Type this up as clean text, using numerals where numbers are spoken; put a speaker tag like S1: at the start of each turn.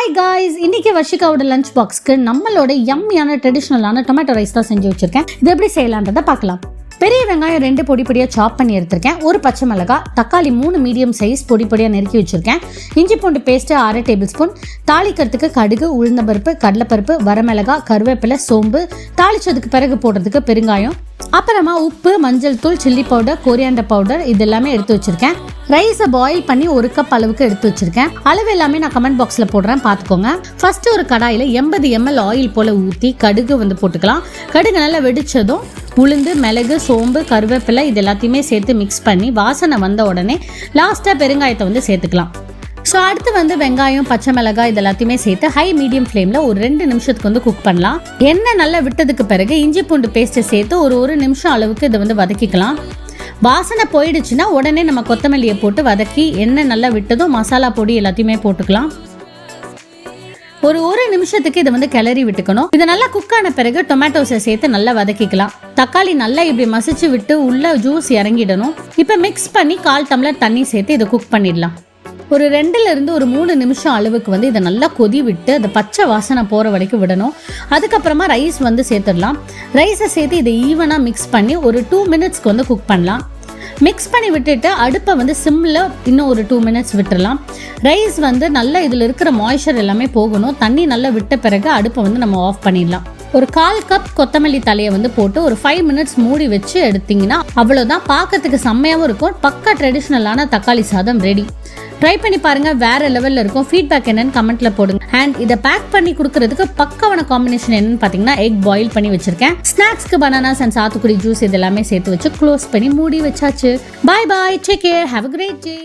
S1: Hi guys, இன்னைக்கு வர்ஷிகாவோட lunch பாக்ஸ்க்கு நம்மளோட யம்மியான ட்ரெடிஷ்னலான tomato rice தான் செஞ்சு வச்சிருக்கேன். இது எப்படி செய்யலான்றதை பார்க்கலாம். பெரிய வெங்காயம் 2 பொடி பொடியாக சாப் பண்ணி எடுத்திருக்கேன். ஒரு பச்சை மிளகாய், தக்காளி 3 மீடியம் சைஸ் பொடி பொடியாக நெருக்கி வச்சிருக்கேன். இஞ்சி பூண்டு பேஸ்ட்டு 1/2 டேபிள் ஸ்பூன், தாளிக்கிறதுக்கு கடுகு, உளுந்தம்பருப்பு, கடலைப்பருப்பு, வரமிளகாய், கருவேப்பிலை, சோம்பு, தாளிச்சதுக்கு பிறகு போடுறதுக்கு பெருங்காயம், அப்புறமா உப்பு, மஞ்சள் தூள், சில்லி பவுடர், கொரியாண்டர் பவுடர் இது எல்லாமே எடுத்து வச்சிருக்கேன். ரைஸை பாயில் பண்ணி 1 கப் அளவுக்கு எடுத்து வச்சிருக்கேன். அளவு எல்லாமே நான் கமெண்ட் பாக்ஸில் போடுறேன், பார்த்துக்கோங்க. ஃபர்ஸ்ட் ஒரு கடாயில் 80 ml ஆயில் போல் ஊற்றி கடுகு போட்டுக்கலாம். கடுகு நல்லா வெடிச்சதும் உளுந்து, மிளகு, சோம்பு, கருவேப்பிலை இது எல்லாத்தையுமே சேர்த்து மிக்ஸ் பண்ணி வாசனை வந்த உடனே லாஸ்ட்டாக பெருங்காயத்தை சேர்த்துக்கலாம். ஸோ அடுத்து வெங்காயம், பச்சை மிளகாய் இது எல்லாத்தையுமே சேர்த்து ஹை மீடியம் ஃப்ளேமில் ஒரு 2 நிமிஷத்துக்கு குக் பண்ணலாம். எண்ணெய் நல்லா விட்டதுக்கு பிறகு இஞ்சி பூண்டு பேஸ்ட்டை சேர்த்து ஒரு நிமிஷம் அளவுக்கு இதை வதக்கிக்கலாம். வாசனை போயிடுச்சுன்னா உடனே நம்ம கொத்தமல்லியை போட்டு வதக்கி எண்ணெய் நல்லா விட்டதும் மசாலா பொடி எல்லாத்தையுமே போட்டுக்கலாம். ஒரு நிமிஷத்துக்கு இதை கிளறி விட்டுக்கணும். இது நல்லா குக் ஆன பிறகு டொமேட்டோஸை சேர்த்து நல்லா வதக்கிக்கலாம். தக்காளி நல்லா இப்படி மசிச்சு விட்டு உள்ள ஜூஸ் இறங்கிடணும். இப்போ மிக்ஸ் பண்ணி 1/4 டம்ளர் தண்ணி சேர்த்து இதை குக் பண்ணிடலாம். ஒரு 2-3 நிமிஷம் அளவுக்கு இதை நல்லா கொதி விட்டு அந்த பச்சை வாசனை போகிற வரைக்கும் விடணும். அதுக்கப்புறமா ரைஸ் சேர்த்துடலாம். ரைஸை சேர்த்து இதை ஈவனாக மிக்ஸ் பண்ணி ஒரு 2 மினிட்ஸ்க்கு குக் பண்ணலாம். மிக்ஸ் பண்ணி விட்டுட்டு அடுப்பை சிம்மில் இன்னும் ஒரு 2 மினிட்ஸ் விட்டுடலாம். ரைஸ் நல்லா இதில் இருக்கிற மாய்ஸ்சர் எல்லாமே போகணும். தண்ணி நல்லா விட்ட பிறகு அடுப்பை நம்ம ஆஃப் பண்ணிடலாம். ஒரு 1/4 கப் கொத்தமல்லி தலையை போட்டு ஒரு 5 மினிட்ஸ் மூடி வச்சு எடுத்தீங்கன்னா அவ்வளோதான். பார்க்கறதுக்கு செம்மையாகவும் இருக்கும். பக்கா ட்ரெடிஷ்னலான தக்காளி சாதம் ரெடி. ட்ரை பண்ணி பாருங்க, வேற லெவலில் இருக்கும். ஃபீட்பேக் என்னன்னு கமெண்ட்ல போடுங்க. அண்ட் இதை பேக் பண்ணி கொடுக்கறதுக்கு பக்காவான காம்பினேஷன் என்னன்னு பார்த்தீங்கன்னா எக் பாயில் பண்ணி வச்சிருக்கேன். ஸ்நாக்ஸ்க்கு பனானாஸ் அண்ட் சாத்துக்குடி ஜூஸ் இது எல்லாமே சேர்த்து வச்சு க்ளோஸ் பண்ணி மூடி வச்சாச்சு. Bye bye, take care, have a great day.